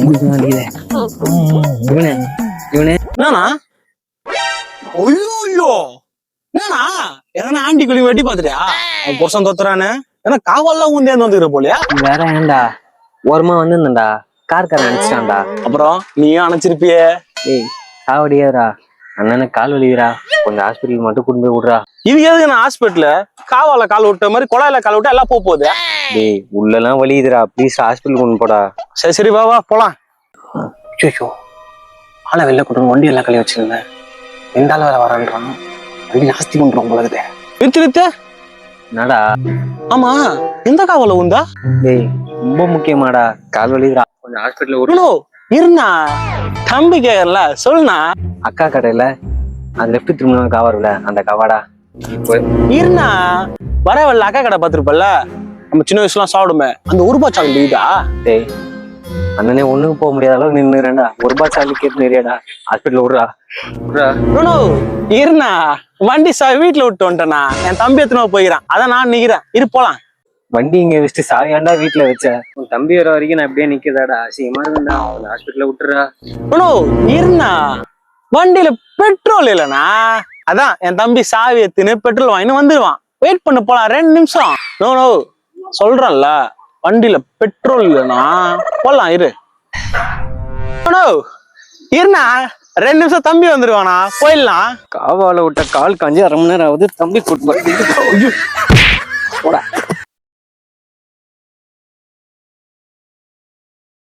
இவனே இவனே என்னண்ணா? ஐயோ என்னண்ணா எதனா ஆண்டி குழி வெட்டி பாத்துட்டியா? அவன் புருஷன் தொத்துறானு ஏன்னா காவல்லாம் ஊந்தேந்து வந்துக்கிற போலியா? வேற ஏன்டா ஓரமா வந்திருந்தா கார்காரன் அனுப்பிச்சிட்டான்டா. அப்புறம் நீயும் அணைச்சிருப்பியே. ஏய் சாவடியாரா அண்ணனுக்கு கால் வலிக்கிறா, கொஞ்சம் ஹாஸ்பிட்டல் மட்டும் கூட்டு போய் விடுறா. இது எதுக்கு நான் ஹாஸ்பிட்டல்ல காவால கால் விட்ட மாதிரி குழாயில கால் விட்டா எல்லாம் போகுது. டேய் உள்ளெல்லாம் வலிக்குதுடா, ப்ளீஸ் ஹாஸ்பிட்டல் கொண்டு போடா. சரி சரி வா வா போலாம். ஐயோ ஆளை வெளில கொண்டு வண்டி எல்லாம் கழுவி வச்சிருந்தேன். எந்த ஆள் வேற வரான்றான், வண்டி நாஸ்தி பண்றோம் போலகுதே. நிறுத்து நிறுத்து. என்னடா? ஆமா எந்த காவால உண்டா? டேய் ரொம்ப முக்கியமாடா, கால் வலிக்குதுடா, கொஞ்சம் ஹாஸ்பிட்டல் விடு. இருண்ணா தம்பி கேக்கல சொல்லுண்ணா. அக்கா கடையில அது லெஃப்ட் திரும்ப காவாருல அந்த கவாடா. இருண்ணா வரவல்ல அக்கா கடை பார்த்துருப்பல்ல, நம்ம சின்ன வயசுலாம் சாப்பிடுமே அந்த ரூபாய் சாக்லேட் வீடா? டேய் அண்ணனே ஒண்ணுக்கு போக முடியாத அளவுக்கு நின்னுறேன்டா, ரூபாய் சாலி கேட்டு நிறையாடா, ஹாஸ்பிட்டல் விடுறா விடுறா. இருண்ணா வண்டி வீட்டுல விட்டு வந்துட்டேண்ணா, என் தம்பி எத்தனை போயிறான், அதான் நான் நிக்கிறேன், இரு போலாம். வண்டி இங்க வச்சுட்டு சாவியாண்டா வீட்டுல வச்ச, உன் தம்பி வர வரைக்கும் நான் எப்படியே நிக்கதாடா, அசிங்கமா இருக்குண்டா, ஹாஸ்பிட்டல்ல விட்டுறா. இருண்ணா வண்டியில பெட்ரோல் இல்லண்ணா, அதான் என் தம்பி சாவி எத்துன்னு பெட்ரோல் வாங்கின்னு வந்துடுவான், வெயிட் பண்ண போலாம் 2 நிமிஷம். நோ சொல்றேன்ல வண்டியில பெட்ரோல் இல்லண்ணா, போலாம் இரு. இருண்ணா 2 நிமிஷம் தம்பி வந்துடுவானா, போயிடலாம். காவால விட்ட கால் காஞ்சி 1/2 மணி நேரம் ஆகுது, தம்பி கூட்டு